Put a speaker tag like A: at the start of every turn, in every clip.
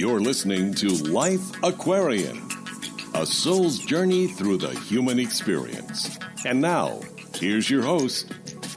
A: You're listening to Life Aquarian, a soul's journey through the human experience. And now, here's your host,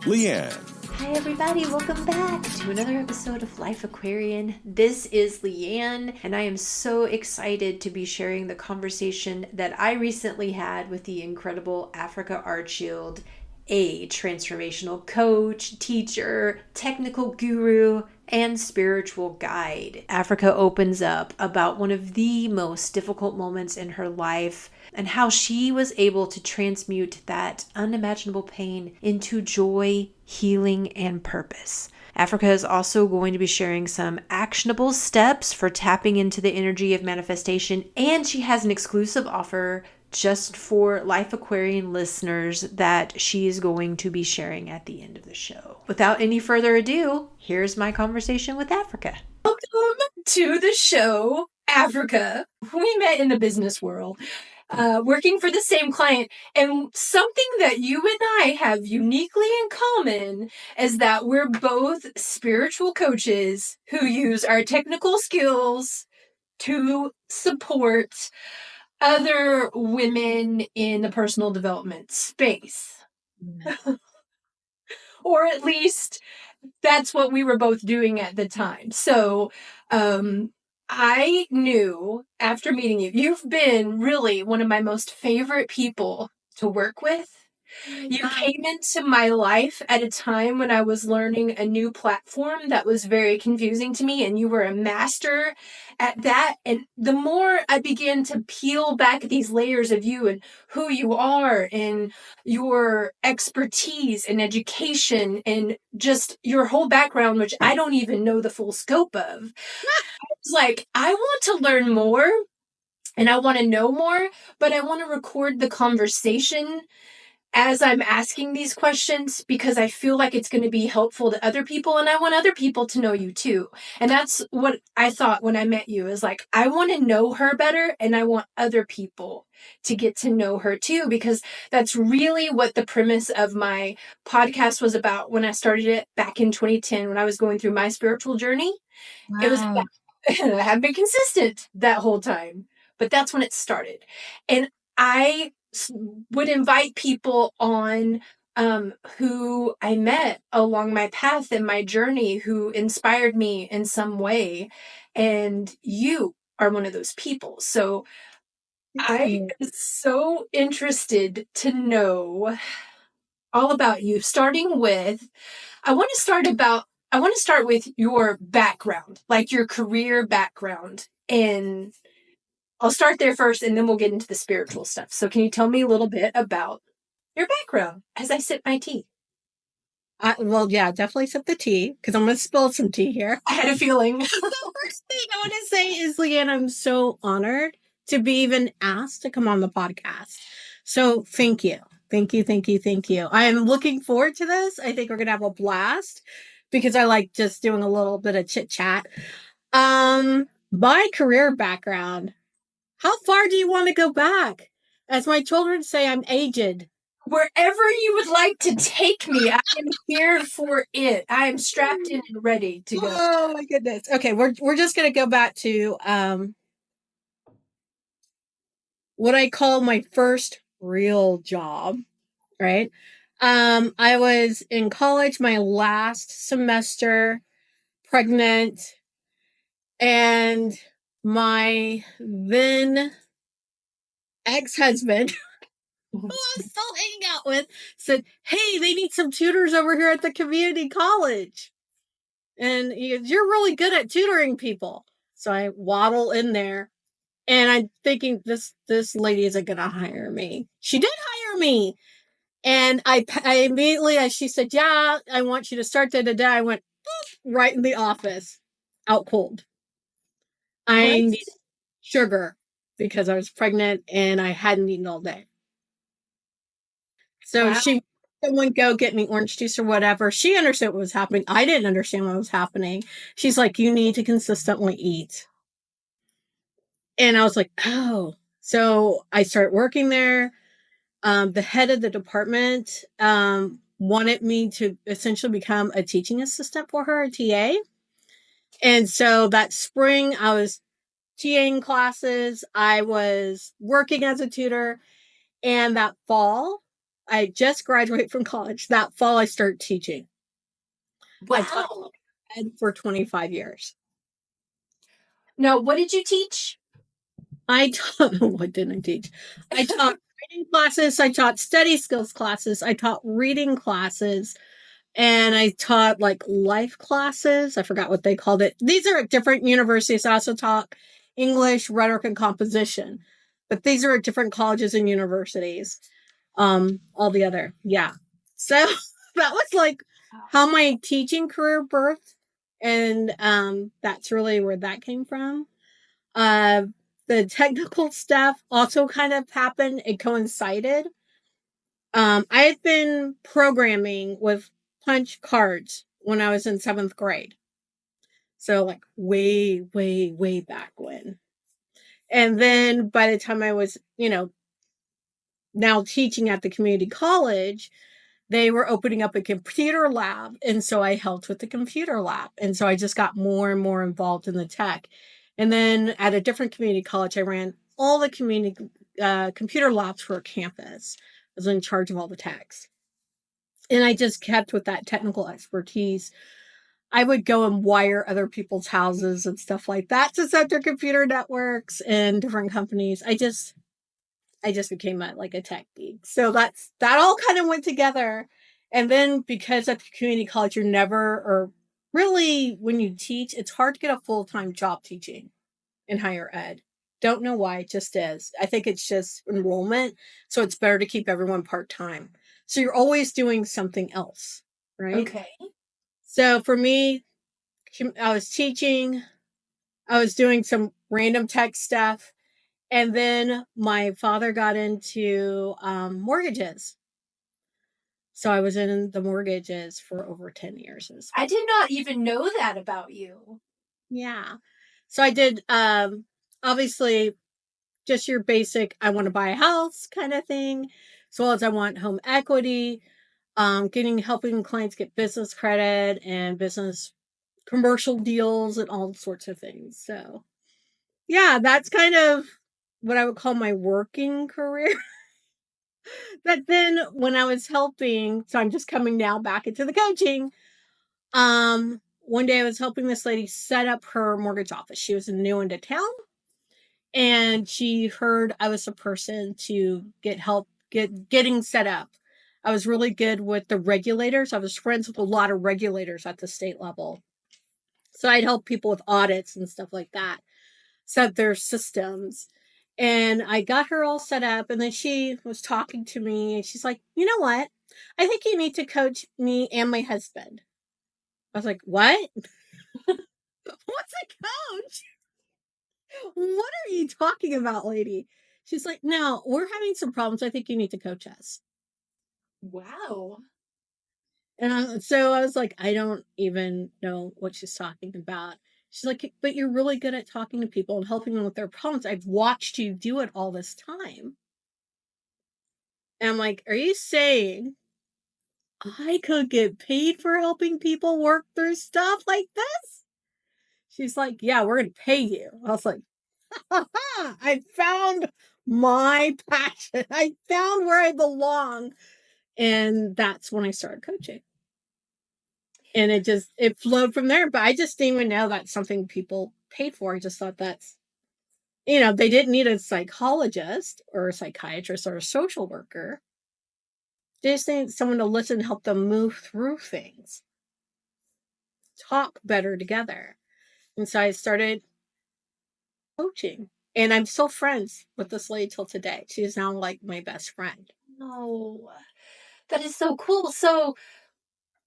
A: Leanne.
B: Hi everybody, welcome back to another episode of Life Aquarian. This is Leanne, and I am so excited to be sharing the conversation that I recently had with the incredible Africa Archield, a transformational coach, teacher, technical guru, and spiritual guide. Africa opens up about one of the most difficult moments in her life and how she was able to transmute that unimaginable pain into joy, healing, and purpose. Africa is also going to be sharing some actionable steps for tapping into the energy of manifestation, and she has an exclusive offer just for Life Aquarian listeners that she is going to be sharing at the end of the show. Without any further ado, here's my conversation with Africa.
C: Welcome to the show, Africa. We met in the business world, working for the same client, and something that you and I have uniquely in common is that we're both spiritual coaches who use our technical skills to support other women in the personal development space. Or at least that's what we were both doing at the time. So I knew after meeting you, you've been really one of my most favorite people to work with. You came into my life at a time when I was learning a new platform that was very confusing to me, and you were a master at that. And the more I began to peel back these layers of you and who you are and your expertise and education and just your whole background, which I don't even know the full scope of, I was like, I want to learn more and I want to know more, but I want to record the conversation as I'm asking these questions because I feel like it's going to be helpful to other people, and I want other people to know you too. And that's what I thought when I met you, is like, I want to know her better and I want other people to get to know her too, because that's really what the premise of my podcast was about when I started it back in 2010 when I was going through my spiritual journey. Wow. It was about, and I haven't been consistent that whole time, but that's when it started. And I would invite people on who I met along my path and my journey who inspired me in some way. And you are one of those people. So I am so interested to know all about you, starting with, I want to start with your background, like your career background. And I'll start there first, and then we'll get into the spiritual stuff. So can you tell me a little bit about your background as I sip my tea?
D: Well, yeah, definitely sip the tea, because I'm going to spill some tea here.
C: I had a feeling.
D: The first thing I want to say is, Leanne, I'm so honored to be even asked to come on the podcast. So thank you. Thank you, thank you, thank you. I am looking forward to this. I think we're going to have a blast, because I like just doing a little bit of chit chat. My career background. How far do you want to go back? As my children say, I'm aged.
C: Wherever you would like to take me, I am here for it. I am strapped in and ready to go.
D: Oh my goodness. Okay, we're just gonna go back to what I call my first real job, right? I was in college my last semester, pregnant, and my then ex-husband, who I'm still hanging out with, said, hey, they need some tutors over here at the community college. And he goes, you're really good at tutoring people. So I waddle in there, and I'm thinking, this lady isn't going to hire me. She did hire me. And I immediately, as she said, yeah, I want you to start da-da-da, I went right in the office, out cold. I needed sugar because I was pregnant and I hadn't eaten all day. So someone go get me orange juice or whatever. She understood what was happening. I didn't understand what was happening. She's like, you need to consistently eat. And I was like, oh. So I started working there. The head of the department wanted me to essentially become a teaching assistant for her, a TA. And so that spring, I was TAing classes. I was working as a tutor. And that fall, I just graduated from college. That fall, I started teaching. I taught
C: Wow.
D: ed for 25 years.
C: Now, what did you teach?
D: I taught, what didn't I teach? I taught writing classes. I taught study skills classes. I taught reading classes. And I taught like life classes. I forgot what they called it. These are at different universities. I also taught English, rhetoric, and composition. But these are at different colleges and universities. All the other. Yeah. So that was like how my teaching career birthed. And that's really where that came from. Uh, the technical stuff also kind of happened. It coincided. I had been programming with punch cards when I was in 7th grade. So like way, way, way back when. And then by the time I was, now teaching at the community college, they were opening up a computer lab. And so I helped with the computer lab. And so I just got more and more involved in the tech. And then at a different community college, I ran all the community computer labs for a campus. I was in charge of all the techs. And I just kept with that technical expertise. I would go and wire other people's houses and stuff like that to set their computer networks and different companies. I just became like a tech geek. So that all kind of went together. And then because at the community college, you're never, or really when you teach, it's hard to get a full-time job teaching in higher ed. Don't know why, it just is. I think it's just enrollment. So it's better to keep everyone part-time. So you're always doing something else, right?
C: Okay.
D: So for me, I was teaching, I was doing some random tech stuff. And then my father got into mortgages. So I was in the mortgages for over 10 years.
C: I did not even know that about you.
D: Yeah. So I did, obviously, just your basic, I want to buy a house kind of thing, as well as I want home equity, helping clients get business credit and business commercial deals and all sorts of things. So yeah, that's kind of what I would call my working career. But then when I was helping, so I'm just coming now back into the coaching. One day I was helping this lady set up her mortgage office. She was new into town and she heard I was a person to get help getting set up. I was really good with the regulators. I was friends with a lot of regulators at the state level. So I'd help people with audits and stuff like that, set up their systems. And I got her all set up. And then she was talking to me and she's like, you know what? I think you need to coach me and my husband. I was like, what? What's a coach? What are you talking about, lady? She's like, no, we're having some problems. I think you need to coach us.
C: Wow.
D: And so I was like, I don't even know what she's talking about. She's like, but you're really good at talking to people and helping them with their problems. I've watched you do it all this time. And I'm like, are you saying I could get paid for helping people work through stuff like this? She's like, yeah, we're going to pay you. I was like, I found my passion. I found where I belong. And that's when I started coaching. And it flowed from there. But I just didn't even know that's something people paid for. I just thought that's, they didn't need a psychologist or a psychiatrist or a social worker. They just need someone to listen and help them move through things, talk better together. And so I started coaching. And I'm still friends with this lady till today. She is now like my best friend.
C: Oh, that is so cool. So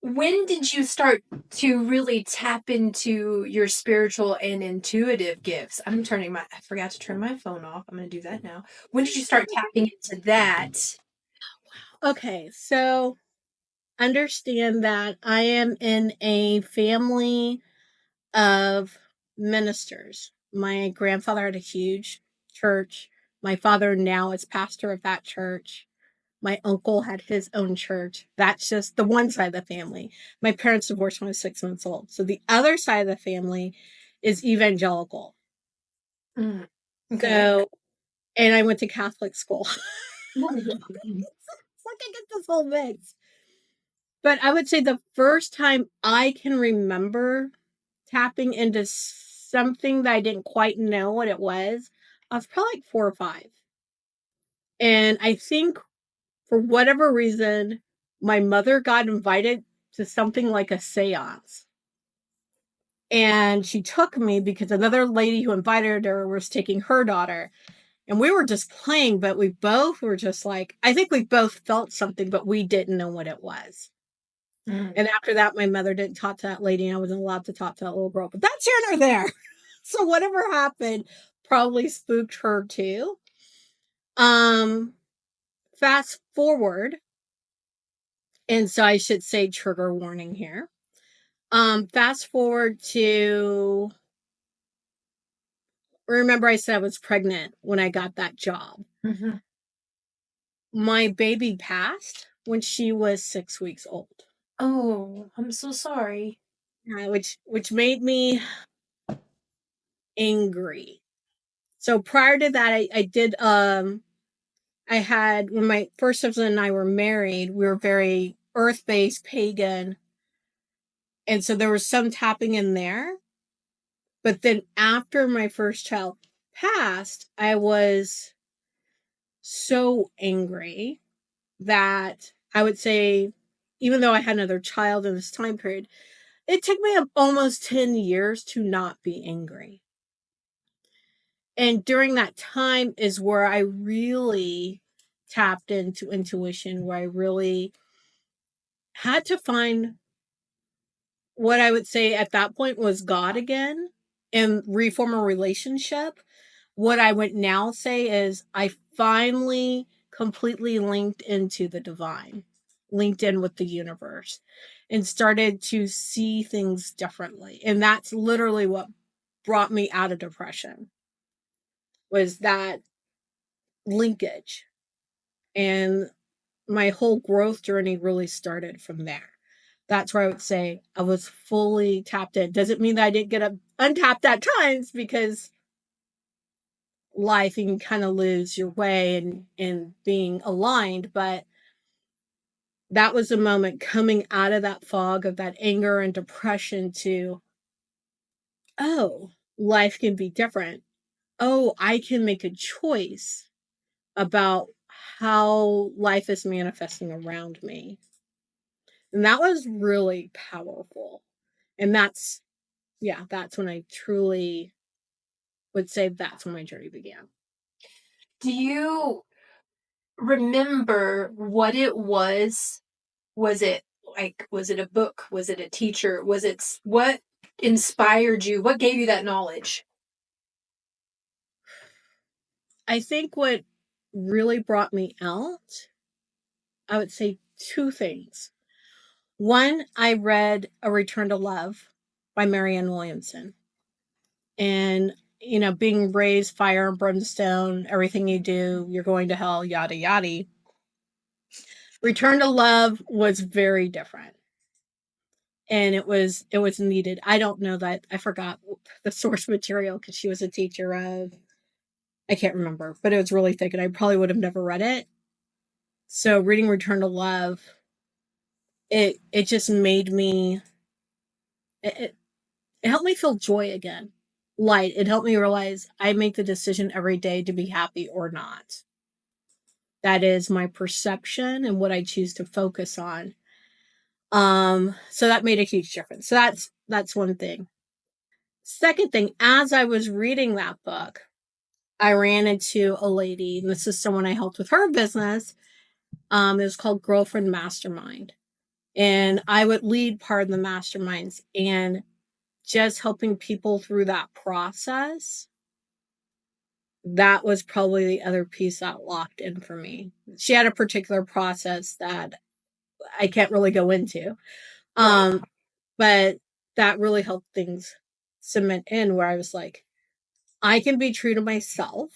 C: when did you start to really tap into your spiritual and intuitive gifts? I forgot to turn my phone off. I'm going to do that now. When did you start tapping into that?
D: Okay, so understand that I am in a family of ministers. My grandfather had a huge church. My father now is pastor of that church. My uncle had his own church. That's just the one side of the family. My parents divorced when I was 6 months old. So the other side of the family is evangelical.
C: Mm. Okay.
D: So, and I went to Catholic school. It's like I get this whole mix. But I would say the first time I can remember tapping into something that I didn't quite know what it was, I was probably like 4 or 5. And I think for whatever reason, my mother got invited to something like a seance. And she took me because another lady who invited her was taking her daughter. And we were just playing, but we both were just like, I think we both felt something, but we didn't know what it was.
C: Mm.
D: And after that, my mother didn't talk to that lady, and I wasn't allowed to talk to that little girl. But that's here nor there. So whatever happened probably spooked her too. Fast forward, and so I should say trigger warning here. Fast forward to, remember I said I was pregnant when I got that job.
C: Mm-hmm.
D: My baby passed when she was 6 weeks old.
C: Oh, I'm so sorry.
D: Which made me angry. So prior to that, I did I had, when my first husband and I were married, we were very earth-based, pagan, and so there was some tapping in there. But then after my first child passed, I was so angry that I would say, even though I had another child in this time period, it took me almost 10 years to not be angry. And during that time is where I really tapped into intuition, where I really had to find what I would say at that point was God again and reform a relationship. What I would now say is I finally completely linked into the divine, linked in with the universe, and started to see things differently. And that's literally what brought me out of depression, was that linkage. And my whole growth journey really started from there. That's where I would say I was fully tapped in. Doesn't mean that I didn't get untapped at times, because life, you can kind of lose your way and being aligned. But that was a moment coming out of that fog of that anger and depression to, oh, life can be different. Oh, I can make a choice about how life is manifesting around me. And that was really powerful. And that's when I truly would say that's when my journey began.
C: Do you remember what it was? Was it a book? Was it a teacher? What inspired you? What gave you that knowledge?
D: I think what really brought me out, I would say 2 things. One, I read A Return to Love by Marianne Williamson. And, being raised fire and brimstone, everything you do, you're going to hell, yada, yada. Return to Love was very different. And it was needed. I don't know that, I forgot the source material because she was a teacher of, I can't remember, but it was really thick and I probably would have never read it. So reading Return to Love, it just made me, it helped me feel joy again, light. It helped me realize I make the decision every day to be happy or not. That is my perception and what I choose to focus on. So that made a huge difference. So that's one thing. Second thing, as I was reading that book, I ran into a lady, and this is someone I helped with her business. It was called Girlfriend Mastermind. And I would lead part of the masterminds, and just helping people through that process. That was probably the other piece that locked in for me. She had a particular process that I can't really go into.
C: Right.
D: But that really helped things cement in, where I was like, I can be true to myself.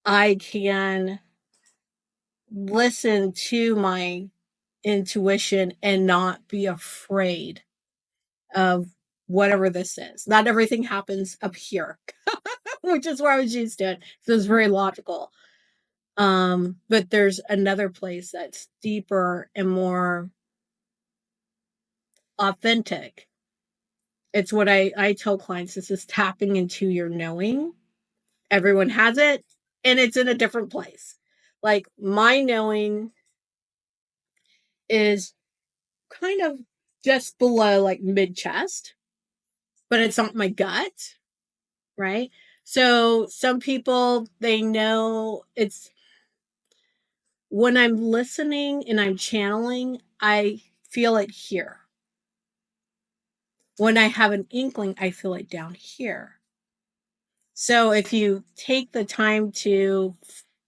D: I can listen to my intuition and not be afraid of whatever this is. Not everything happens up here. which is where I was used to it. So it's very logical. But there's another place that's deeper and more authentic. It's what I tell clients, this is tapping into your knowing. Everyone has it, and it's in a different place. Like my knowing is kind of just below like mid chest, but it's not my gut, right? So some people, they know it's when I'm listening and I'm channeling, I feel it here. When I have an inkling, I feel it down here. So if you take the time to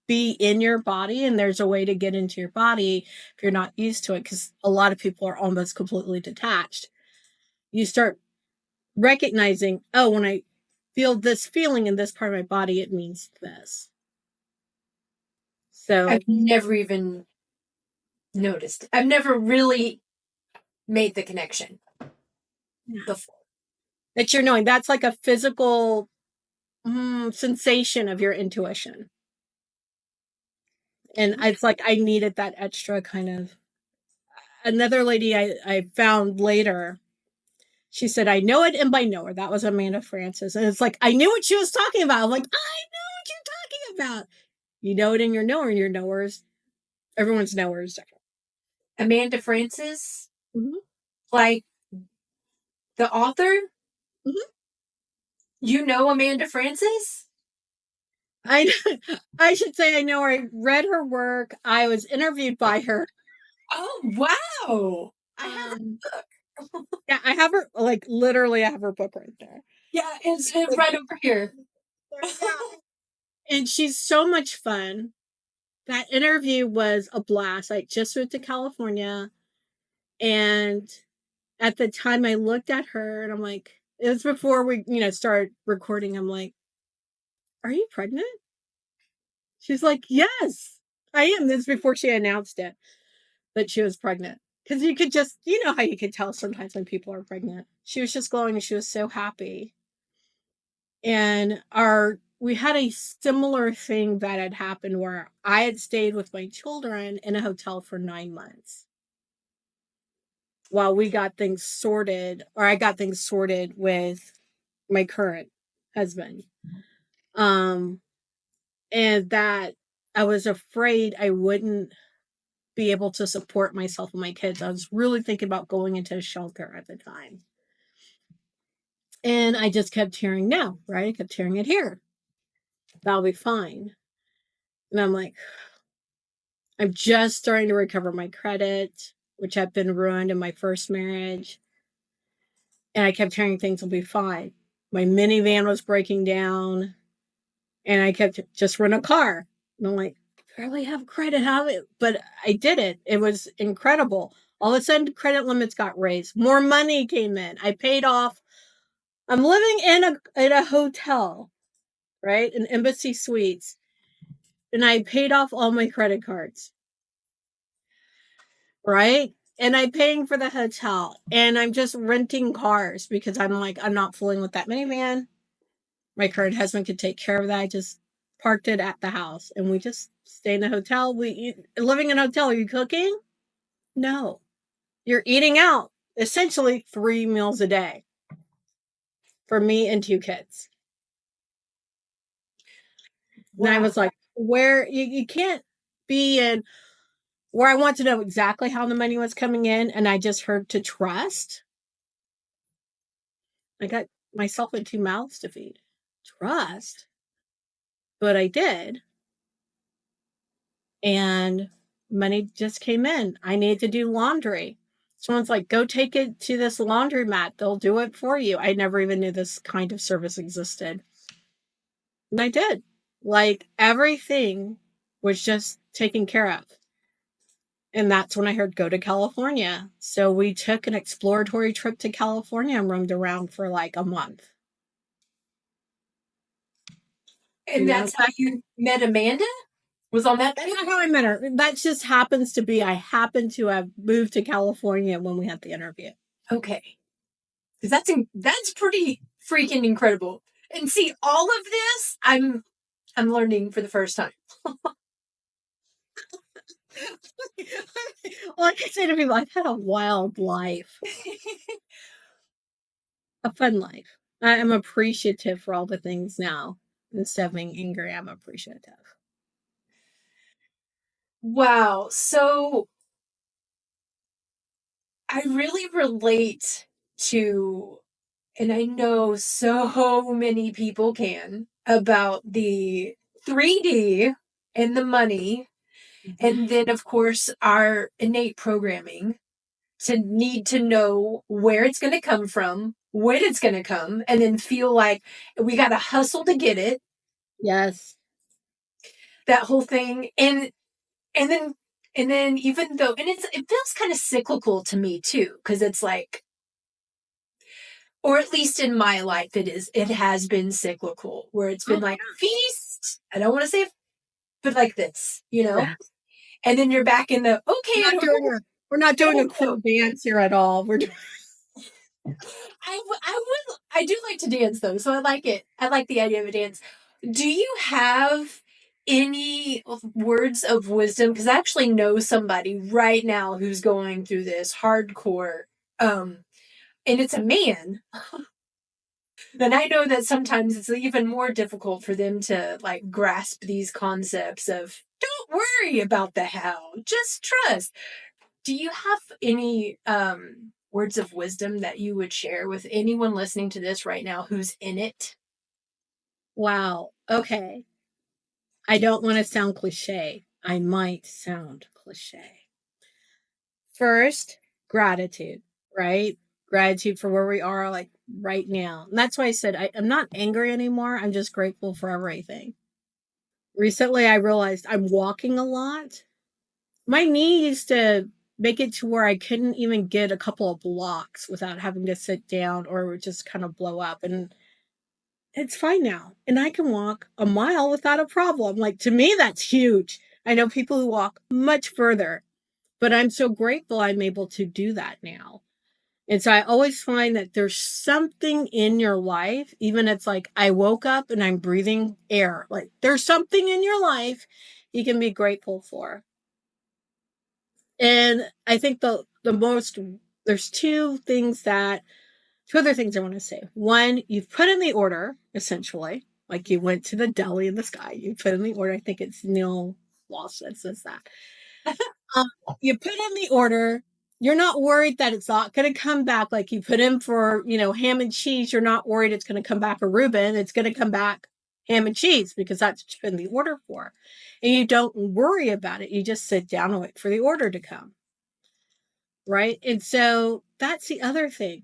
D: be in your body, and there's a way to get into your body if you're not used to it, because a lot of people are almost completely detached, you start recognizing, oh, when I feel this feeling in this part of my body, it means this. So
C: I've never even noticed. I've never really made the connection before.
D: that you're knowing, that's like a physical sensation of your intuition. And it's like I needed that extra kind of. Another lady I found later, she said, I know it and by knower. That was Amanda Francis. And it's like, I knew what she was talking about. I'm like, I know what you're talking about. You know it in your knower, and your knowers, everyone's knower is different.
C: Amanda Francis,
D: Mm-hmm.
C: like the author?
D: Mm-hmm.
C: You know Amanda Francis?
D: I should say I know her. I read her work. I was interviewed by her.
C: Oh, wow. I have her book.
D: Yeah, I have her, like, literally, I have her book right there.
C: Yeah, it's right over here.
D: And she's so much fun. That interview was a blast. I just moved to California. And at the time I looked at her and I'm like, it was before we, started recording. I'm like, are you pregnant? She's like, yes, I am. This is before she announced it, that she was pregnant. Because you could just, how you could tell sometimes when people are pregnant. She was just glowing and she was so happy. And we had a similar thing that had happened where I had stayed with my children in a hotel for 9 months while we got things sorted, or I got things sorted with my current husband. And that I was afraid I wouldn't be able to support myself and my kids. I was really thinking about going into a shelter at the time. And I just kept hearing no, right? I kept hearing it here. That'll be fine. And I'm like, I'm just starting to recover my credit, which had been ruined in my first marriage. And I kept hearing things will be fine. My minivan was breaking down, and I kept just rent a car. And I'm like, I barely have credit, but I did it. It was incredible. All of a sudden, credit limits got raised. More money came in. I paid off. I'm living in a hotel, right? An Embassy Suites. And I paid off all my credit cards, right? And I'm paying for the hotel. And I'm just renting cars because I'm like, I'm not fooling with that minivan. My current husband could take care of that. I just parked it at the house and we just stay in the hotel. Living in a hotel, are you cooking? No. You're eating out essentially 3 meals a day for me and 2 kids. Wow. And I was like, where you can't be in where I want to know exactly how the money was coming in. And I just heard to trust. I got myself in 2 mouths to feed. Trust. But I did. And money just came in. I need to do laundry. Someone's like, go take it to this laundromat. They'll do it for you. I never even knew this kind of service existed. And I did. Like everything was just taken care of. And that's when I heard go to California. So we took an exploratory trip to California and roamed around for like a month.
C: And that's how you met Amanda? Was on that trip?
D: That's not how I met her. That just happens to be, I happened to have moved to California when we had the interview.
C: Okay. Because that's pretty freaking incredible. And see, all of this, I'm learning for the first time.
D: Like I say to people, I've had a wild life, a fun life. I'm appreciative for all the things now. Instead of being angry, I'm appreciative.
C: Wow. So I really relate to, and I know so many people can, about the 3D and the money. And then, of course, our innate programming to need to know where it's going to come from, when it's going to come, and then feel like we got to hustle to get it.
D: Yes.
C: That whole thing. And then, even though, and it feels kind of cyclical to me too, because it's like, or at least in my life, it has been cyclical, where it's been like feast. I don't want to say, but like this,
D: Yeah.
C: and then you're back in the, okay,
D: We're not doing a cool dance here at all. We're doing.
C: I do like to dance though, so I like it. I like the idea of a dance. Do you have any words of wisdom? Because I actually know somebody right now who's going through this hardcore, and it's a man. And I know that sometimes it's even more difficult for them to like grasp these concepts of don't worry about the how, just trust. Do you have any words of wisdom that you would share with anyone listening to this right now who's in it?
D: Wow. Okay. I don't want to sound cliche. I might sound cliche. First, gratitude, right? Gratitude for where we are, like right now. And that's why I said I'm not angry anymore. I'm just grateful for everything. Recently, I realized I'm walking a lot. My knee used to make it to where I couldn't even get a couple of blocks without having to sit down or it would just kind of blow up. And it's fine now. And I can walk a mile without a problem. Like to me, that's huge. I know people who walk much further, but I'm so grateful I'm able to do that now. And so I always find that there's something in your life, even it's like I woke up and I'm breathing air. Like there's something in your life you can be grateful for. And I think the most there's two other things I want to say. One, you've put in the order, essentially. Like you went to the deli in the sky. You put in the order. I think it's Neil Walsh that says that. Um, you put in the order. You're not worried that it's not going to come back. Like you put in for, ham and cheese. You're not worried it's going to come back a Reuben. It's going to come back ham and cheese because that's what you put in the order for. And you don't worry about it. You just sit down and wait for the order to come. Right. And so that's the other thing.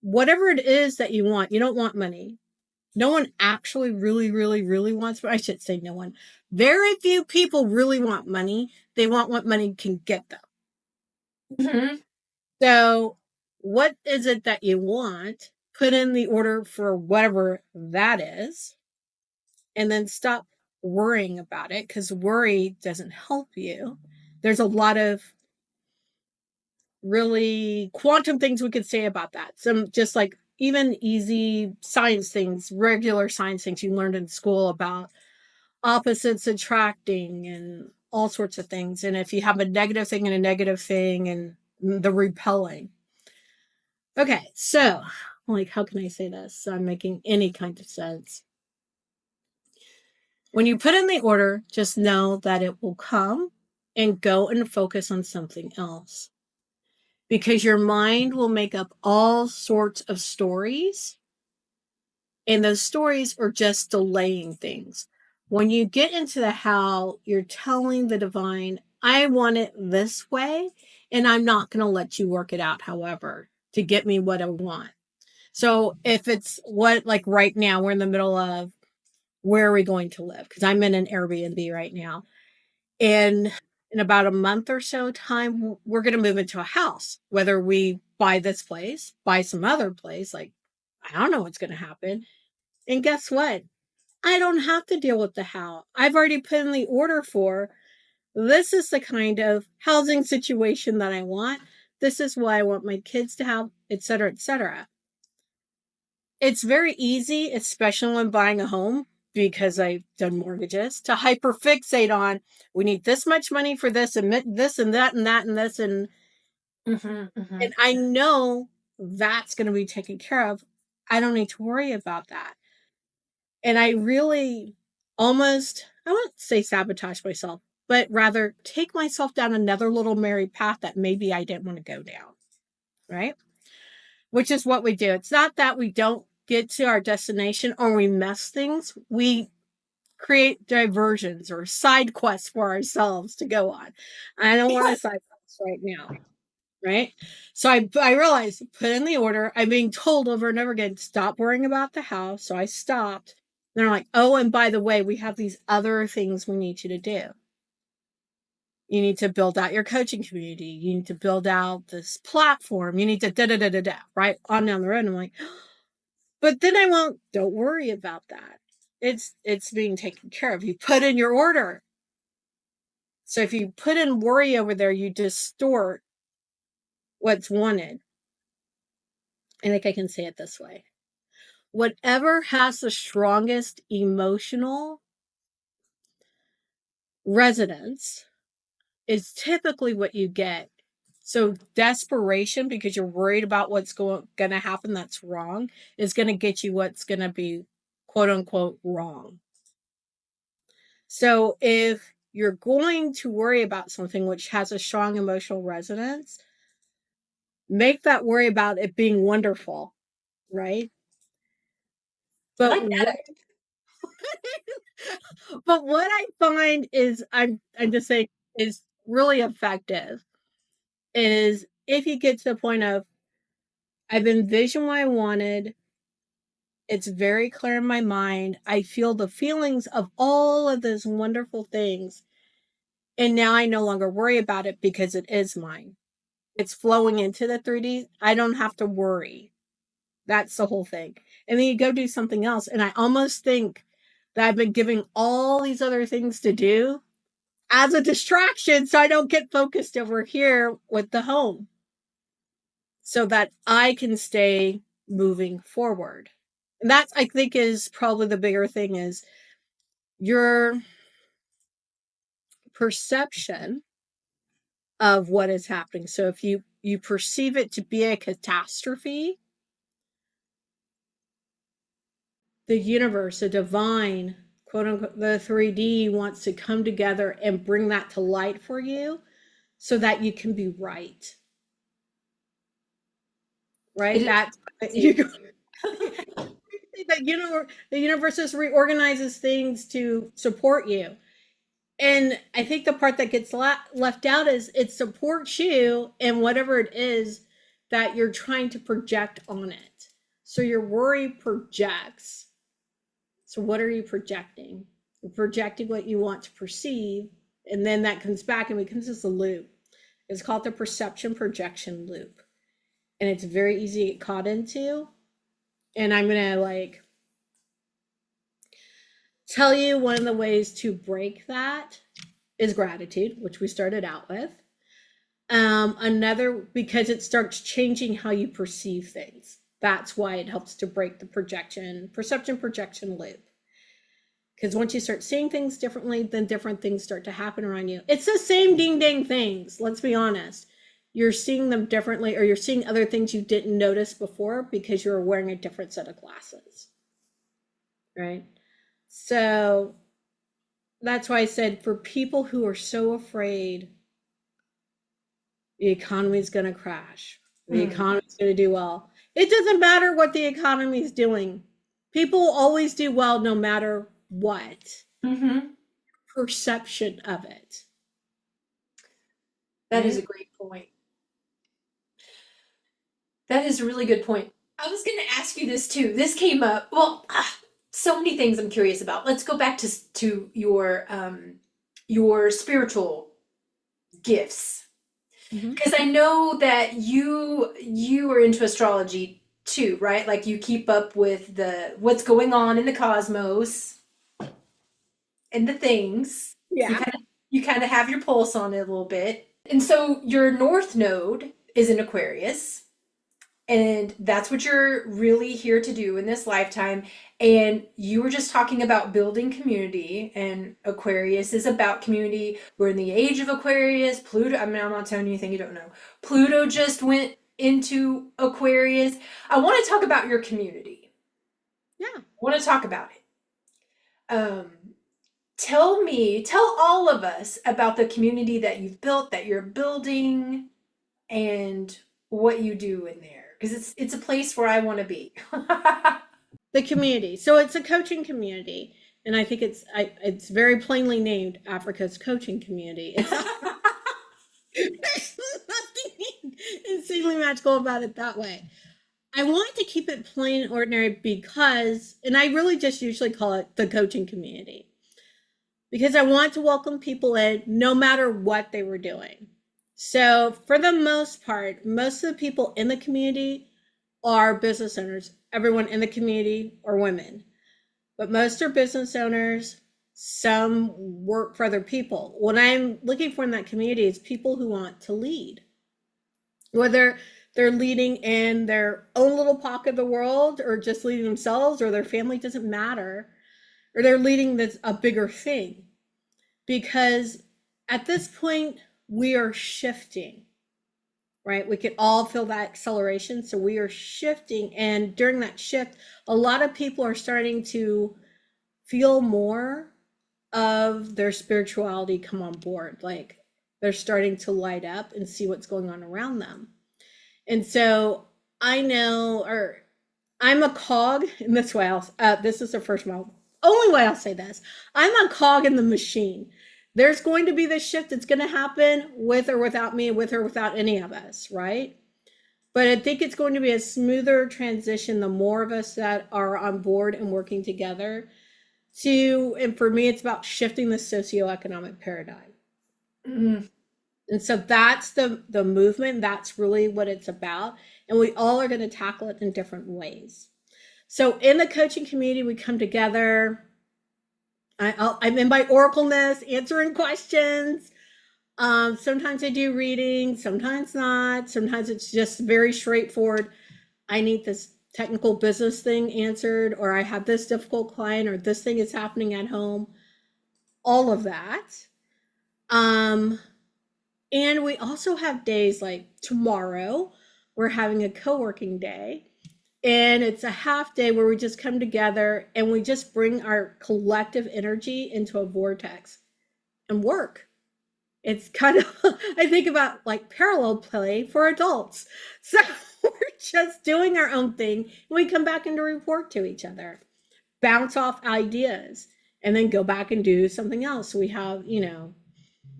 D: Whatever it is that you want, you don't want money. No one actually really, really, really wants, I should say no one. Very few people really want money. They want what money can get them.
C: Mm-hmm.
D: So what is it that you want? Put in the order for whatever that is, and then stop worrying about it because worry doesn't help you. There's a lot of really quantum things we could say about that. Some just like even easy science things, regular science things you learned in school about opposites attracting and all sorts of things. And if you have a negative thing and a negative thing and the repelling. Okay, so like how can I say this so I'm making any kind of sense? When you put in the order, just know that it will come and go and focus on something else. Because your mind will make up all sorts of stories, and those stories are just delaying things. When you get into the how, you're telling the divine, I want it this way, and I'm not going to let you work it out, however, to get me what I want. So if it's what, like right now, we're in the middle of where are we going to live? Because I'm in an Airbnb right now. And in about a month or so time, we're going to move into a house, whether we buy this place, buy some other place. Like, I don't know what's going to happen. And guess what? I don't have to deal with the how. I've already put in the order for this is the kind of housing situation that I want. This is what I want my kids to have, et cetera, et cetera. it's very easy, especially when buying a home, because I've done mortgages, to hyperfixate on, we need this much money for this and this and that and that and this. And I know that's going to be taken care of. I don't need to worry about that. And I really almost, I won't say sabotage myself, but rather take myself down another little merry path that maybe I didn't want to go down. Right? Which is what we do. It's not that we don't get to our destination or we mess things. We create diversions or side quests for ourselves to go on. I don't want a side quest right now. Right? So I realized, put in the order. I'm being told over and over again, stop worrying about the house. So I stopped. They're like, oh, and by the way, we have these other things we need you to do. You need to build out your coaching community. You need to build out this platform. You need to da-da-da-da-da, right? On down the road. I'm like, but then don't worry about that. It's being taken care of. You put in your order. So if you put in worry over there, you distort what's wanted. I think I can say it this way. Whatever has the strongest emotional resonance is typically what you get. So desperation, because you're worried about what's going to happen that's wrong, is going to get you what's going to be quote unquote wrong. So if you're going to worry about something which has a strong emotional resonance, make that worry about it being wonderful, right? But but what I find is, I'm just saying, is really effective is if you get to the point of, I've envisioned what I wanted. It's very clear in my mind. I feel the feelings of all of those wonderful things. And now I no longer worry about it because it is mine. It's flowing into the 3D. I don't have to worry. That's the whole thing. And then you go do something else. And I almost think that I've been giving all these other things to do as a distraction so I don't get focused over here with the home, so that I can stay moving forward. And that's, I think, is probably the bigger thing, is your perception of what is happening. So if you perceive it to be a catastrophe, the universe, the divine, quote unquote, the 3D wants to come together and bring that to light for you so that you can be right. Right? That's you. That the universe just reorganizes things to support you. And I think the part that gets left out is it supports you in whatever it is that you're trying to project on it. So your worry projects. So what are you projecting? You're projecting what you want to perceive, and then that comes back and becomes this a loop. It's called the perception projection loop. And it's very easy to get caught into. And I'm going to tell you one of the ways to break that is gratitude, which we started out with. Another, because it starts changing how you perceive things. That's why it helps to break the perception projection loop. Because once you start seeing things differently, then different things start to happen around you. It's the same ding dang things. Let's be honest. You're seeing them differently, or you're seeing other things you didn't notice before because you're wearing a different set of glasses. Right? So that's why I said, for people who are so afraid the economy is going to crash, the economy is going to do well, it doesn't matter what the economy is doing. People always do well no matter what. Perception of it.
B: That is a great point. That is a really good point. I was going to ask you this too. This came up. Well, so many things I'm curious about. Let's go back to your spiritual gifts, because I know that you are into astrology too, right? Like you keep up with what's going on in the cosmos and the things.
D: Yeah.
B: You kind of have your pulse on it a little bit. And so your North Node is in Aquarius. And that's what you're really here to do in this lifetime. And you were just talking about building community, and Aquarius is about community. We're in the age of Aquarius. Pluto, I mean, I'm not telling you anything you don't know. Pluto just went into Aquarius. I want to talk about your community.
D: Yeah.
B: I want to talk about it. Tell all of us about the community that you've built, that you're building, and what you do in there, because it's a place where I want to be.
D: The community. So it's a coaching community, and I think it's very plainly named Africa's Coaching Community. It's there's nothing insanely magical about it that way. I wanted to keep it plain and ordinary because, and I really just usually call it the coaching community, because I want to welcome people in no matter what they were doing. So for the most part, most of the people in the community are business owners. Everyone in the community are women, but most are business owners. Some work for other people. What I'm looking for in that community is people who want to lead, whether they're leading in their own little pocket of the world or just leading themselves or their family, doesn't matter, or they're leading a bigger thing. Because at this point, we are shifting, right? We can all feel that acceleration. So we are shifting. And during that shift, a lot of people are starting to feel more of their spirituality come on board. Like they're starting to light up and see what's going on around them. And so I know, or I'm a cog, and this way this is the first one, only way I'll say this. I'm a cog in the machine. There's going to be this shift that's going to happen with or without me, with or without any of us, right? But I think it's going to be a smoother transition the more of us that are on board and working together and for me, it's about shifting the socioeconomic paradigm. Mm-hmm. And so that's the movement. That's really what it's about. And we all are going to tackle it in different ways. So in the coaching community, we come together. I'm in my oracleness, answering questions. Sometimes I do readings, sometimes not. Sometimes it's just very straightforward. I need this technical business thing answered, or I have this difficult client, or this thing is happening at home. All of that. And we also have days like tomorrow, we're having a co-working day. And it's a half day where we just come together and we just bring our collective energy into a vortex and work. It's kind of, I think about like parallel play for adults. So we're just doing our own thing. And we come back and report to each other, bounce off ideas, and then go back and do something else. We have,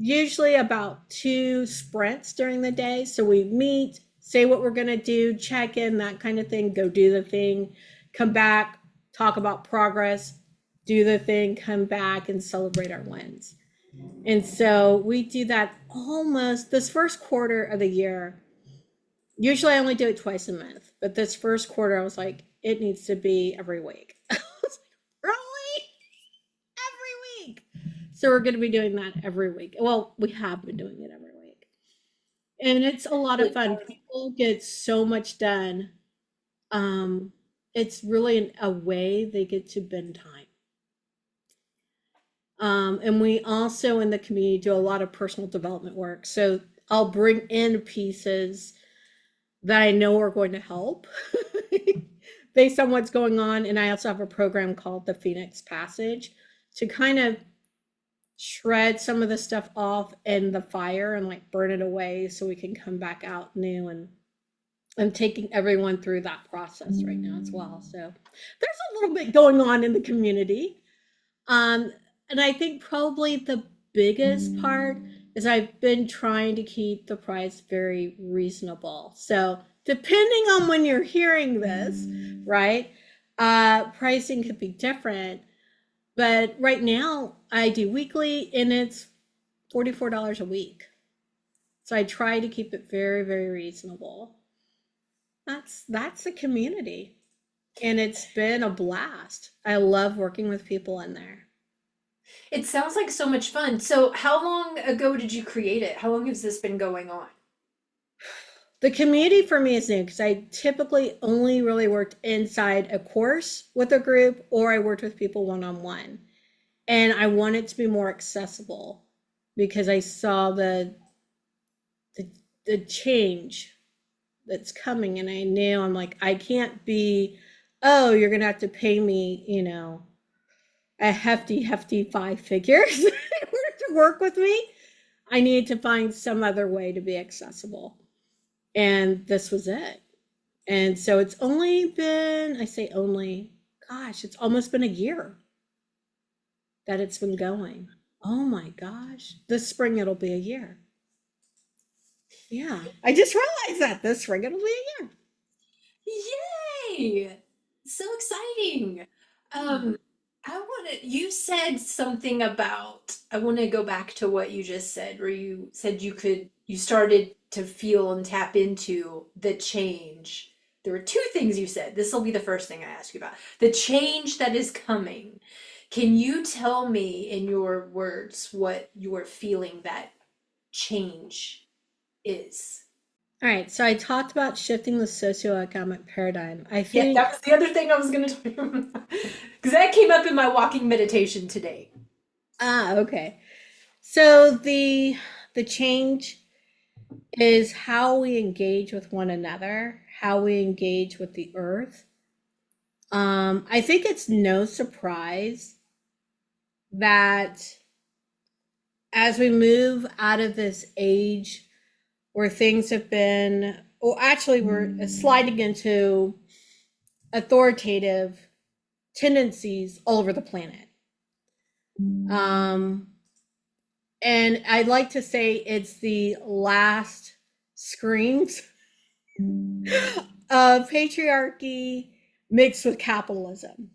D: usually about 2 sprints during the day. So we meet, say what we're going to do, check in, that kind of thing, go do the thing, come back, talk about progress, do the thing, come back and celebrate our wins. And so we do that almost this first quarter of the year. Usually I only do it twice a month, but this first quarter I was like, it needs to be every week. I was like, really? Every week? So we're going to be doing that every week. Well, we have been doing it every week. And it's a lot of fun. People get so much done. It's really a way they get to bend time. And we also in the community do a lot of personal development work. So I'll bring in pieces that I know are going to help based on what's going on. And I also have a program called the Phoenix Passage to kind of shred some of the stuff off in the fire and like burn it away so we can come back out new. And I'm taking everyone through that process right now as well. So there's a little bit going on in the community. And I think probably the biggest part is I've been trying to keep the price very reasonable. So depending on when you're hearing this, right, pricing could be different. But right now I do weekly and it's $44 a week. So I try to keep it very, very reasonable. That's a community. And it's been a blast. I love working with people in there.
B: It sounds like so much fun. So how long ago did you create it? How long has this been going on?
D: The community for me is new because I typically only really worked inside a course with a group, or I worked with people one-on-one. And I want it to be more accessible because I saw the change that's coming, and I knew, I'm like, I can't be, oh, you're gonna have to pay me, a hefty 5 figures in order to work with me. I needed to find some other way to be accessible. And this was it. And so it's only been, I say only, gosh, it's almost been a year that it's been going. Oh my gosh. This spring it'll be a year. Yeah. I just realized that this spring it'll be a year.
B: Yay! So exciting. You said something about, I want to go back to what you just said, where you said you started to feel and tap into the change. There were two things you said. This will be the first thing I ask you about. The change that is coming. Can you tell me in your words what you're feeling that change is?
D: All right. So I talked about shifting the socioeconomic paradigm. I
B: Yeah,
D: think
B: that was the other thing I was going to talk about. Because that came up in my walking meditation today.
D: okay. So the change is how we engage with one another, how we engage with the earth. I think it's no surprise that as we move out of this age where things have been, well, actually, we're sliding into authoritative tendencies all over the planet. And I'd like to say it's the last screams of patriarchy mixed with capitalism.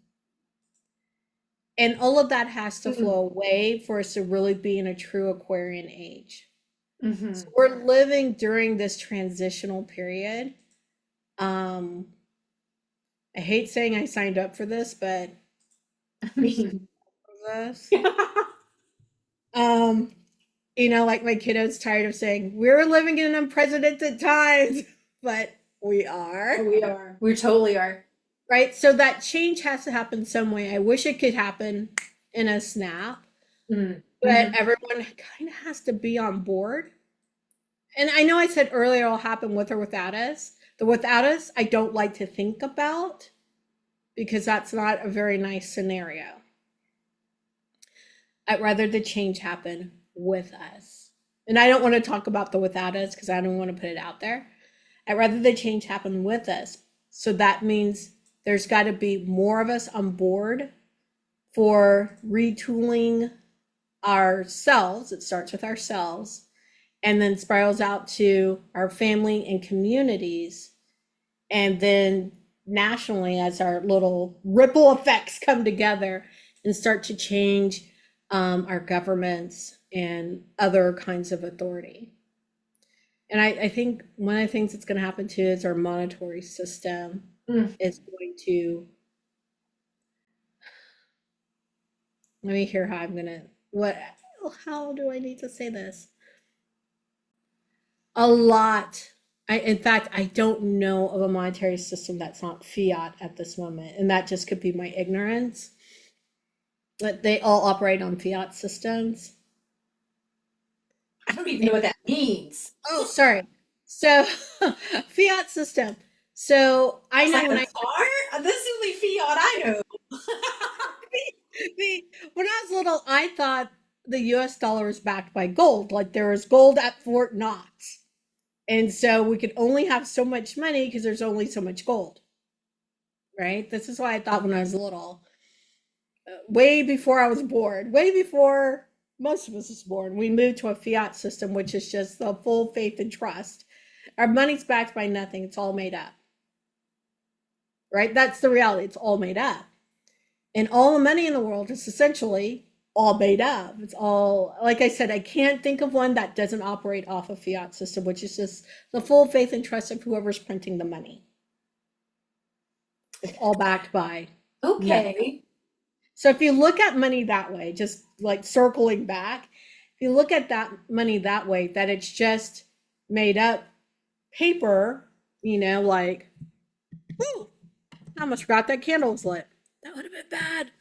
D: And all of that has to flow away for us to really be in a true Aquarian age. So we're living during this transitional period. I hate saying I signed up for this, but this. Like my kiddo's tired of saying we're living in unprecedented times, but we are.
B: We are. We totally are.
D: Right? So that change has to happen some way. I wish it could happen in a snap, but everyone kind of has to be on board. And I know I said earlier it'll happen with or without us. The without us, I don't like to think about because that's not a very nice scenario. I'd rather the change happen with us. And I don't want to talk about the without us because I don't want to put it out there. I'd rather the change happen with us. So that means there's got to be more of us on board for retooling ourselves. It starts with ourselves and then spirals out to our family and communities. And then nationally, as our little ripple effects come together and start to change our governments and other kinds of authority. And I think one of the things that's going to happen too is our monetary system is going to, let me hear how I'm going to, how do I need to say this? A lot. In fact, I don't know of a monetary system that's not fiat at this moment. And that just could be my ignorance. But they all operate on fiat systems.
B: I don't even know what that means.
D: Oh, sorry. So fiat system. So I know when
B: this is the fiat I know.
D: When I was little, I thought the US dollar was backed by gold. Like there was gold at Fort Knox. And so we could only have so much money because there's only so much gold. Right? This is why I thought when I was little. Way before I was born, way before most of us was born, we moved to a fiat system, which is just the full faith and trust. Our money's backed by nothing. It's all made up. Right? That's the reality. It's all made up. And all the money in the world is essentially all made up. It's all, like I said, I can't think of one that doesn't operate off a fiat system, which is just the full faith and trust of whoever's printing the money. It's all backed by nothing. So if you look at money that way, just like circling back, if you look at that money that way, that it's just made up paper, like, ooh, I almost forgot that candle was lit. That would have been bad.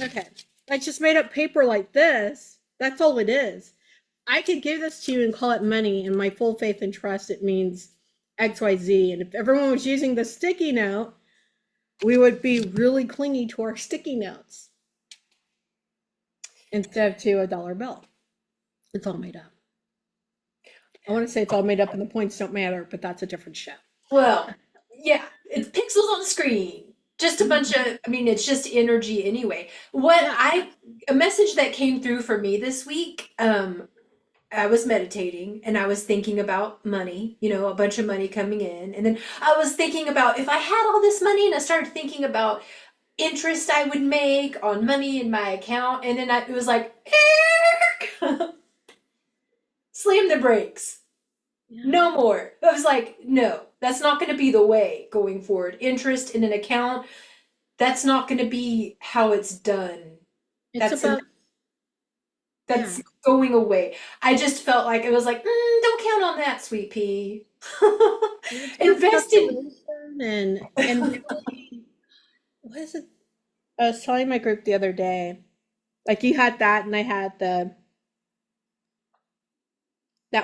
D: Okay. I just made up paper like this. That's all it is. I could give this to you and call it money, and my full faith and trust, it means XYZ. And if everyone was using the sticky note, we would be really clingy to our sticky notes instead of to a dollar bill. It's all made up. I want to say it's all made up and the points don't matter, but that's a different show.
B: Well, yeah, it's pixels on the screen. Just a bunch of, it's just energy anyway. A message that came through for me this week, I was meditating and I was thinking about money, a bunch of money coming in. And then I was thinking about if I had all this money, and I started thinking about interest I would make on money in my account. And then it was like, slam the brakes. Yeah. No more. I was like, no, that's not going to be the way going forward. Interest in an account, that's not going to be how it's done. That's going away. I just felt like it was like, don't count on that, sweet pea. Invest in
D: and what is it? I was telling my group the other day, like you had that, and I had that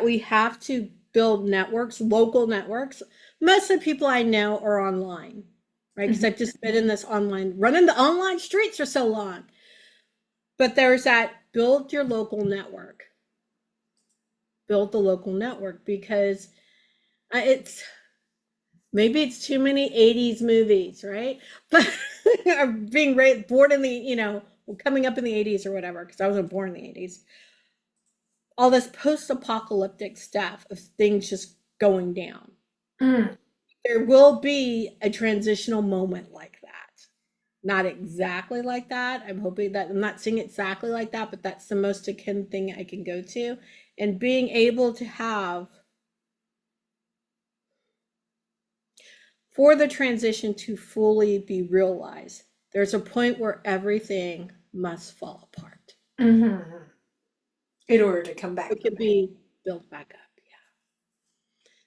D: we have to build networks, local networks. Most of the people I know are online, right? Because I've just been in this running the online streets for so long. But there's that build your local network. Build the local network, because maybe it's too many 80s movies, right? But being born in the, coming up in the 80s or whatever, because I wasn't born in the 80s. All this post-apocalyptic stuff of things just going down. There will be a transitional moment like that. Not exactly like that. I'm hoping that I'm not saying exactly like that, but that's the most akin thing I can go to. And being able to have, for the transition to fully be realized, there's a point where everything must fall apart.
B: In order to come back.
D: It could be built back up. Yeah.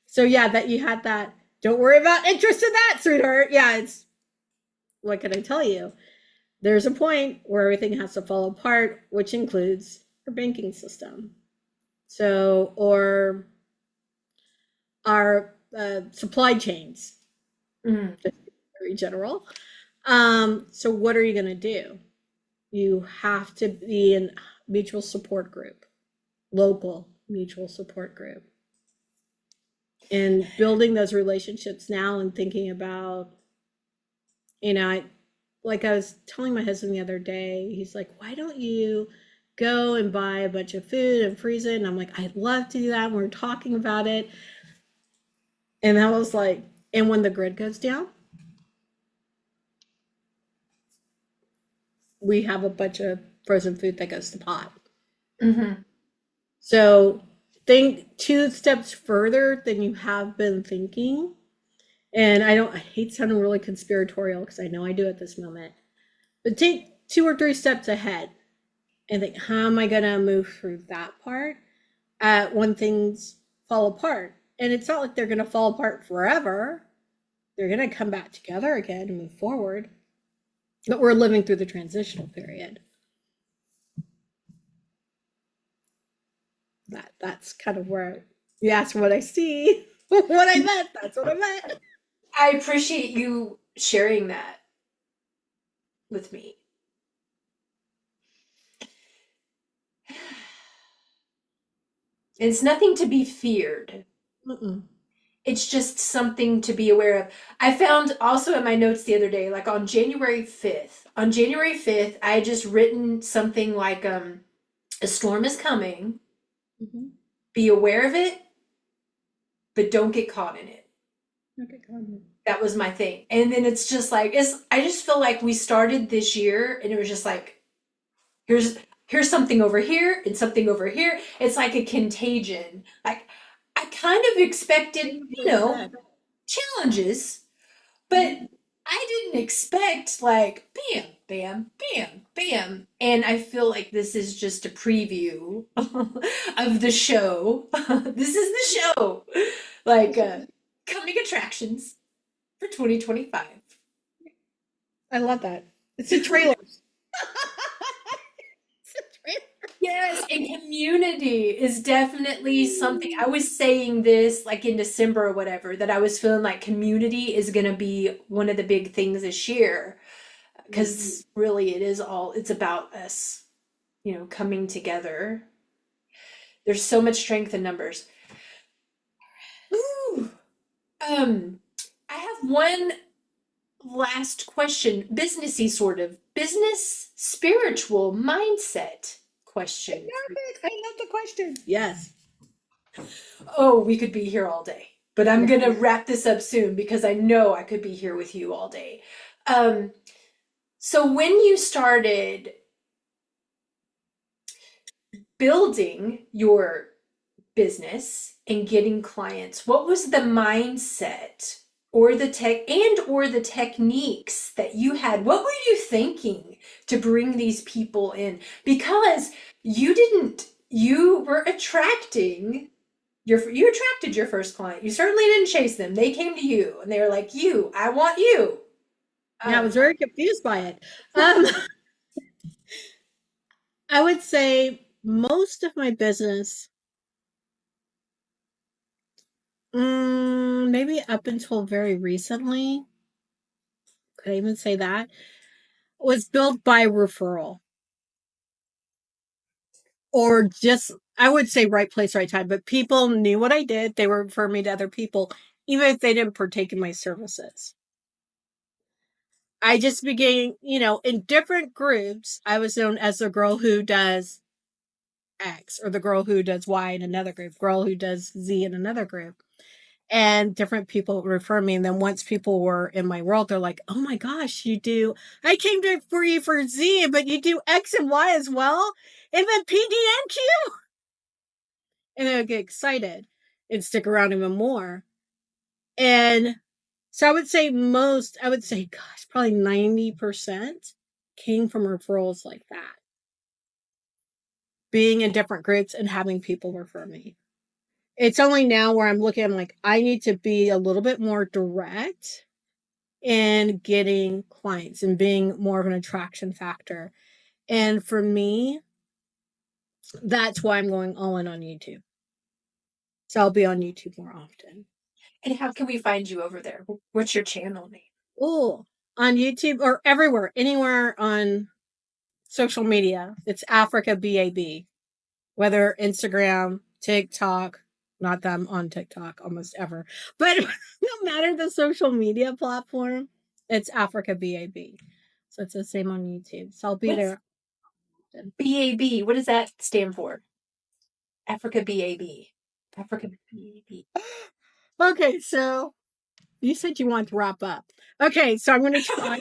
D: So yeah, that you had that. Don't worry about interest in that, sweetheart. Yeah, it's, what can I tell you? There's a point where everything has to fall apart, which includes your banking system. So, or our supply chains, very general. So what are you going to do? You have to be in mutual support group, local mutual support group. And building those relationships now and thinking about, like I was telling my husband the other day, he's like, why don't you go and buy a bunch of food and freeze it? And I'm like, I'd love to do that. And we're talking about it. And I was like, and when the grid goes down, we have a bunch of frozen food that goes to pot. So think 2 steps further than you have been thinking. And I hate sounding really conspiratorial, because I know I do at this moment, but take 2 or 3 steps ahead and think, how am I going to move through that part when things fall apart? And it's not like they're going to fall apart forever. They're going to come back together again and move forward. But we're living through the transitional period. That's kind of where you asked what I see, what I meant. That's what I meant.
B: I appreciate you sharing that with me. It's nothing to be feared. It's just something to be aware of. I found also in my notes the other day, like on January 5th, I had just written something like, a storm is coming. Be aware of it, but don't get caught in it. That was my thing. And then it's just like, I just feel like we started this year and it was just like, here's something over here and something over here. It's like a contagion. Like, I kind of expected, challenges, but I didn't expect like bam, bam, bam, bam. And I feel like this is just a preview of the show. This is the show. Like, coming attractions for 2025.
D: I love that. It's a trailer.
B: Yes, and community is definitely something. I was saying this like in December or whatever, that I was feeling like community is going to be one of the big things this year. Because really it's about us, coming together. There's so much strength in numbers. Ooh. I have one last question, businessy sort of, business spiritual mindset question.
D: I love the question. Yes.
B: Oh, we could be here all day, but I'm going to wrap this up soon because I know I could be here with you all day. So when you started building your business and getting clients, what was the mindset or the techniques that you had? What were you thinking to bring these people in? Because you were attracting you attracted your first client. You certainly didn't chase them. They came to you and they were like, I want you.
D: I was very confused by it. I would say most of my business, maybe up until very recently, could I even say that, was built by referral. Or just, I would say right place, right time, but people knew what I did. They would refer me to other people, even if they didn't partake in my services. I just began, in different groups, I was known as the girl who does X, or the girl who does Y in another group, girl who does Z in another group. And different people refer me. And then once people were in my world, they're like, oh my gosh, I came for you for Z, but you do X and Y as well? And then P, D, and Q? And they would get excited and stick around even more. And so I would say gosh, probably 90% came from referrals like that. Being in different groups and having people refer me. It's only now where I'm like, I need to be a little bit more direct in getting clients and being more of an attraction factor. And for me, that's why I'm going all in on YouTube. So I'll be on YouTube more often.
B: And how can we find you over there? What's your channel name?
D: Oh, on YouTube or everywhere, anywhere on social media. It's Africa BAB. Whether Instagram, TikTok, not that I'm on TikTok almost ever, but no matter the social media platform, it's Africa BAB. So it's the same on YouTube. So I'll be there.
B: BAB, what does that stand for? Africa BAB. Africa BAB.
D: Okay, so you said you want to wrap up. Okay, so I'm going to try.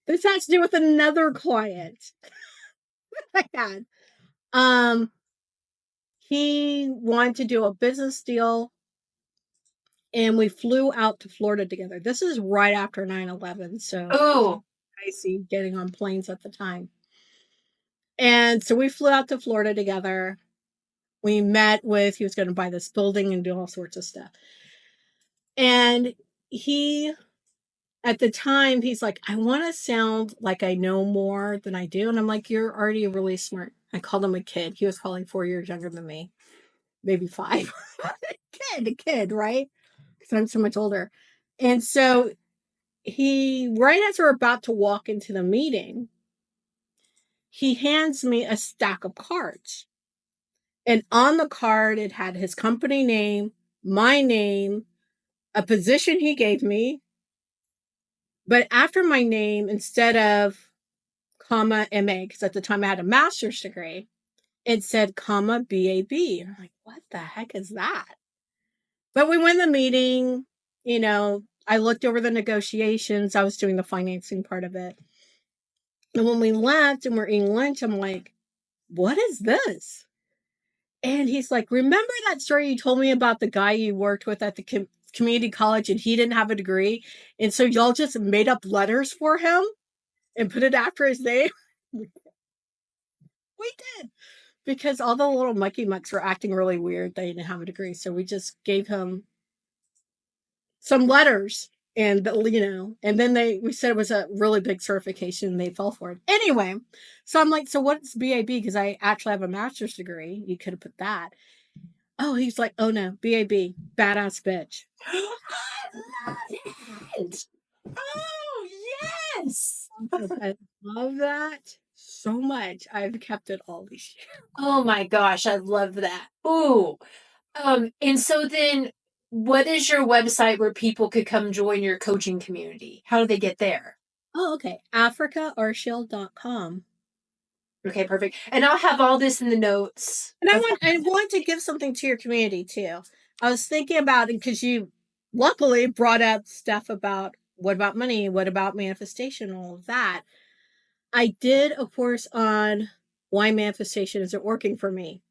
D: This has to do with another client I had. He wanted to do a business deal, and we flew out to Florida together. This is right after 9/11, so I see getting on planes at the time. And so we flew out to Florida together. We met he was going to buy this building and do all sorts of stuff. And at the time, he's like, I want to sound like I know more than I do. And I'm like, you're already really smart. I called him a kid. He was probably 4 years younger than me, maybe 5. a kid, right? Because I'm so much older. And so right as we're about to walk into the meeting, he hands me a stack of cards. And on the card, it had his company name, my name, a position he gave me. But after my name, instead of comma MA, because at the time I had a master's degree, it said comma BAB. And I'm like, what the heck is that? But we went to the meeting, I looked over the negotiations. I was doing the financing part of it. And when we left and we're eating lunch, I'm like, what is this? And he's like, remember that story you told me about the guy you worked with at the community college and he didn't have a degree? And so y'all just made up letters for him and put it after his name? We did. because all the little mucky mucks were acting really weird. They didn't have a degree. So we just gave him some letters and, and then we said it was a really big certification and they fell for it. Anyway, so I'm like, so what's BAB? Because I actually have a master's degree. You could have put that. Oh, he's like, oh no, BAB, badass bitch.
C: I love it. Oh, yes.
D: I love that so much. I've kept it all these years.
C: Oh my gosh, I love that. Ooh. And so then what is your website where people could come join your coaching community? How do they get there?
D: Oh, okay. AfricaArchield.com.
C: Okay, perfect. And I'll have all this in the notes.
D: And I want to give something to your community too. I was thinking about it because you luckily brought up stuff about what about money, what about manifestation, all of that. I did a course on why manifestation isn't working for me.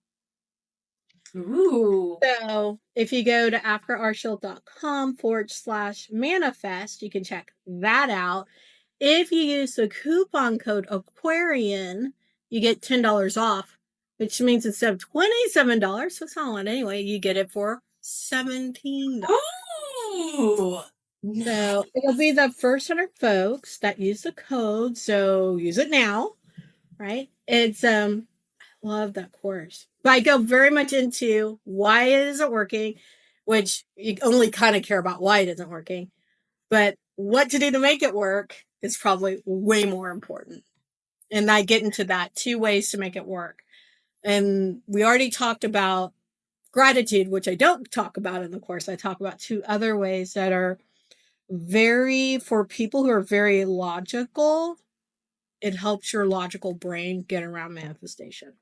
C: Ooh.
D: So if you go to africaarchield.com/manifest, you can check that out. If you use the coupon code Aquarian, you get $10 off, which means instead of $27, so it's not a lot anyway, you get it for $17.
C: Ooh.
D: So it'll be the first 100 folks that use the code, so use it now, right? It's I love that course. But I go very much into why it isn't working, which you only kind of care about why it isn't working. But what to do to make it work is probably way more important. And I get into that 2 ways to make it work. And we already talked about gratitude, which I don't talk about in the course. I talk about 2 other ways that are for people who are very logical. It helps your logical brain get around manifestation.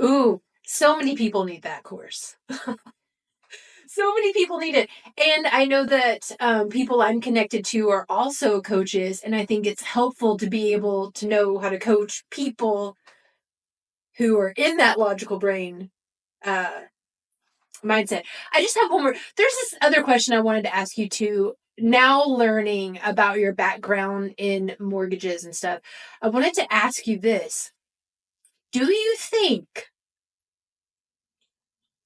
C: Ooh, so many people need that course. So many people need it. And I know that people I'm connected to are also coaches. And I think it's helpful to be able to know how to coach people who are in that logical brain mindset. I just have one more. There's this other question I wanted to ask you too. Now learning about your background in mortgages and stuff, I wanted to ask you this. Do you think,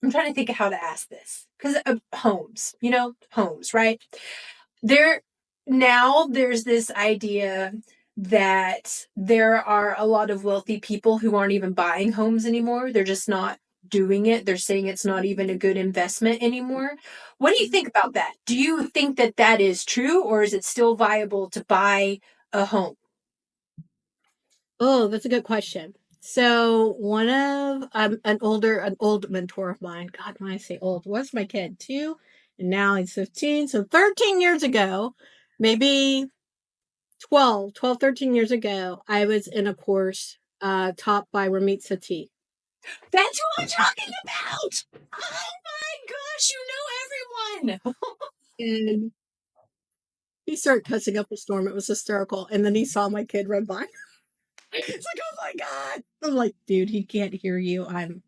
C: I'm trying to think of how to ask this, because homes, right? There's this idea that there are a lot of wealthy people who aren't even buying homes anymore. They're just not doing it. They're saying it's not even a good investment anymore. What do you think about that? Do you think that that is true, or is it still viable to buy a home?
D: Oh, that's a good question. So one of an old mentor of mine, God, when I say old, was my kid 2, and now he's 15. So 13 years ago, maybe 13 years ago, I was in a course taught by Ramit Sethi.
C: That's who I'm talking about. Oh my gosh, you know everyone.
D: And he started cussing up a storm. It was hysterical. And then he saw my kid run by. It's like, oh my God. I'm like, dude, he can't hear you. I'm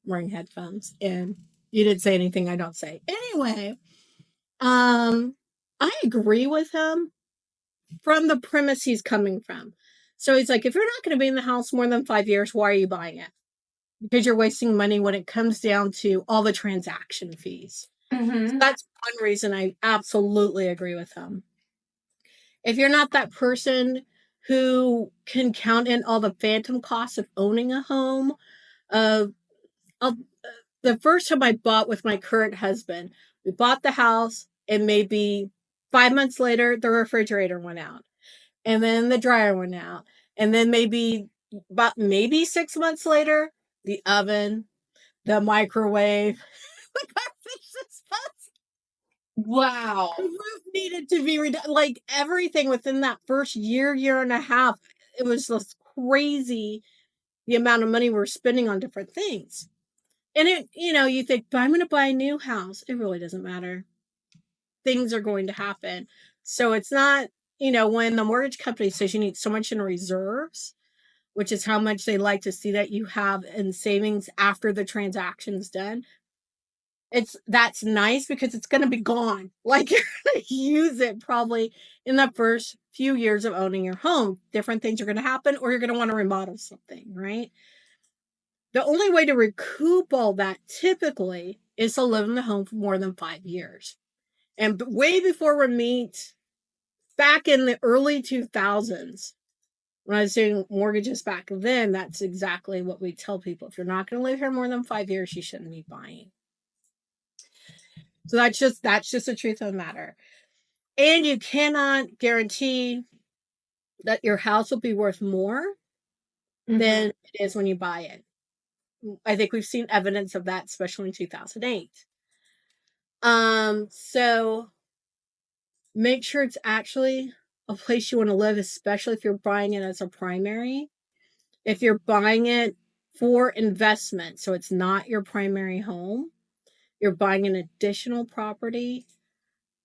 D: wearing headphones. And you didn't say anything I don't say. Anyway, I agree with him from the premise he's coming from. So he's like, if you're not going to be in the house more than 5 years, why are you buying it? Because you're wasting money when it comes down to all the transaction fees.
C: Mm-hmm.
D: So that's one reason I absolutely agree with him. If you're not that person who can count in all the phantom costs of owning a home, the first time I bought with my current husband, we bought the house, and maybe 5 months later, the refrigerator went out, and then the dryer went out, and then maybe 6 months later, the oven, the microwave, the garbage disposal.
C: Wow.
D: The roof needed to be redone. Like everything within that first year and a half, it was just crazy the amount of money we're spending on different things. And you think, but I'm going to buy a new house. It really doesn't matter. Things are going to happen. So it's not, when the mortgage company says you need so much in reserves, which is how much they like to see that you have in savings after the transaction's done. that's nice because it's going to be gone. Like you're going to use it probably in the first few years of owning your home. Different things are going to happen, or you're going to want to remodel something, right? The only way to recoup all that typically is to live in the home for more than 5 years. And way before we meet, back in the early 2000s, when I was doing mortgages back then, that's exactly what we tell people. If you're not going to live here more than 5 years, you shouldn't be buying. So that's just the truth of the matter. And you cannot guarantee that your house will be worth more than it is when you buy it. I think we've seen evidence of that, especially in 2008. So make sure it's actually a place you want to live, especially if you're buying it as a primary. If you're buying it for investment, so it's not your primary home, you're buying an additional property.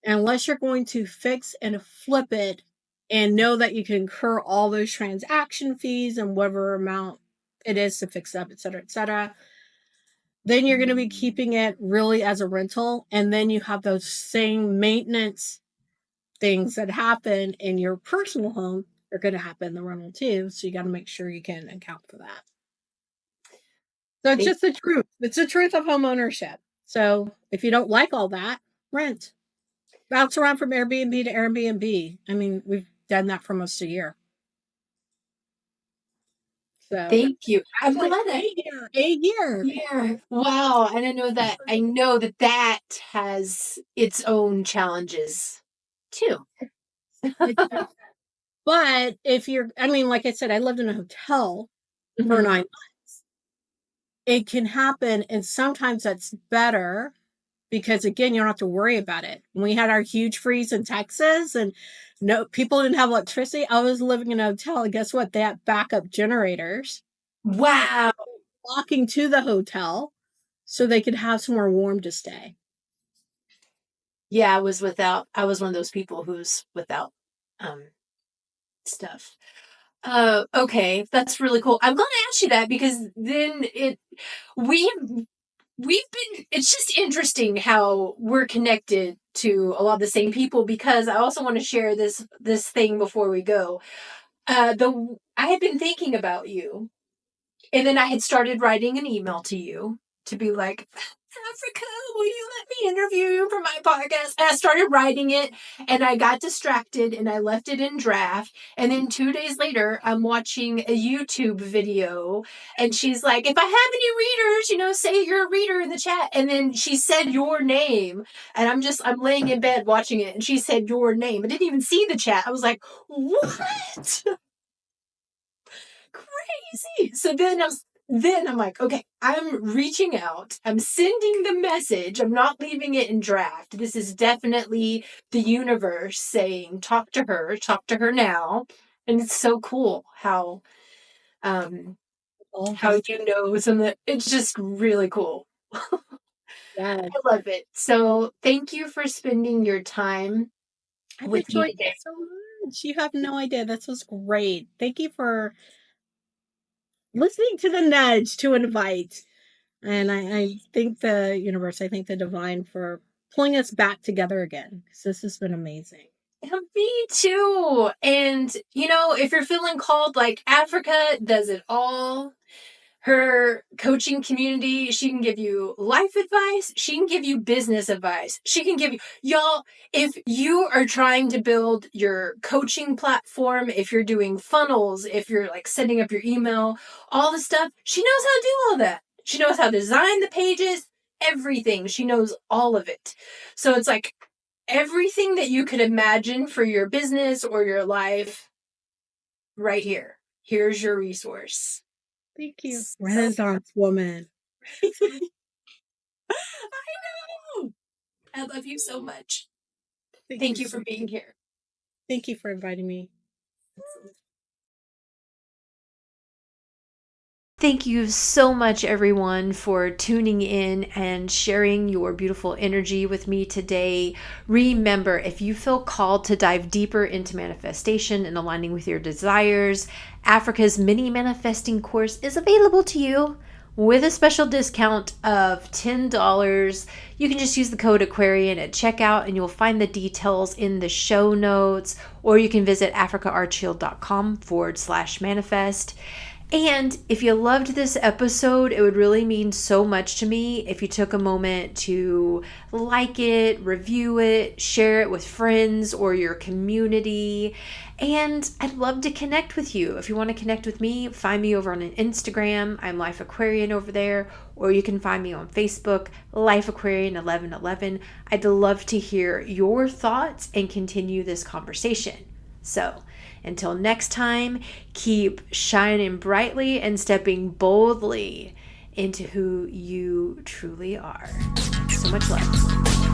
D: Unless you're going to fix and flip it and know that you can incur all those transaction fees and whatever amount it is to fix up, et cetera, then you're going to be keeping it really as a rental. And then you have those same maintenance things that happen in your personal home are going to happen in the rental too. So you got to make sure you can account for that. So it's just the truth. It's the truth of home ownership. So if you don't like all that, rent. Bounce around from Airbnb to Airbnb. I mean, we've done that for almost a year. So
C: Thank you. I'm
D: like
C: glad that
D: a year.
C: Yeah. Wow. And I know that has its own challenges too.
D: But if you're, I mean, like I said, I lived in a hotel for 9 months. It can happen. And sometimes that's better because again, you don't have to worry about it. When we had our huge freeze in Texas and no people didn't have electricity, I was living in a hotel. And guess what? They had backup generators.
C: Wow.
D: Walking to the hotel so they could have somewhere warm to stay.
C: Yeah, I was one of those people who's without stuff. Okay, that's really cool. I'm glad I asked you that because then we've been, it's just interesting how we're connected to a lot of the same people because I also want to share this thing before we go. I had been thinking about you, and then I had started writing an email to you to be like, Africa, will you let me interview you for my podcast? And I started writing it and I got distracted and I left it in draft. And then 2 days later, I'm watching a YouTube video and she's like, if I have any readers, say you're a reader in the chat. And then she said your name and I'm laying in bed watching it and she said your name. I didn't even see the chat. I was like, what? Crazy. So then I'm like, okay, I'm reaching out. I'm sending the message. I'm not leaving it in draft. This is definitely the universe saying, talk to her now. And it's so cool how something. It's just really cool.
D: Yeah.
C: I love it. So thank you for spending your time with me today.
D: So much. You have no idea. This was great. Thank you for listening to the nudge to invite. And I thank the universe, I thank the divine for pulling us back together again. Because this has been amazing.
C: Me too. And, if you're feeling called, like Africa does it all. Her coaching community, she can give you life advice. She can give you business advice. She can give you, y'all, if you are trying to build your coaching platform, if you're doing funnels, if you're like setting up your email, all the stuff, she knows how to do all that. She knows how to design the pages, everything. She knows all of it. So it's like everything that you could imagine for your business or your life right here. Here's your resource.
D: Thank you. Renaissance woman.
C: I know. I love you so much. Thank you for being here.
D: Thank you for inviting me.
B: Thank you so much, everyone, for tuning in and sharing your beautiful energy with me today. Remember, if you feel called to dive deeper into manifestation and aligning with your desires, Africa's mini manifesting course is available to you. with a special discount of $10. You can just use the code Aquarian at checkout and you'll find the details in the show notes, or you can visit africaarchield.com/manifest. And if you loved this episode, it would really mean so much to me if you took a moment to like it, review it, share it with friends or your community. And I'd love to connect with you. If you want to connect with me, find me over on Instagram. I'm Life Aquarian over there. Or you can find me on Facebook, Life Aquarian 1111. I'd love to hear your thoughts and continue this conversation. So, until next time, keep shining brightly and stepping boldly into who you truly are. So much love.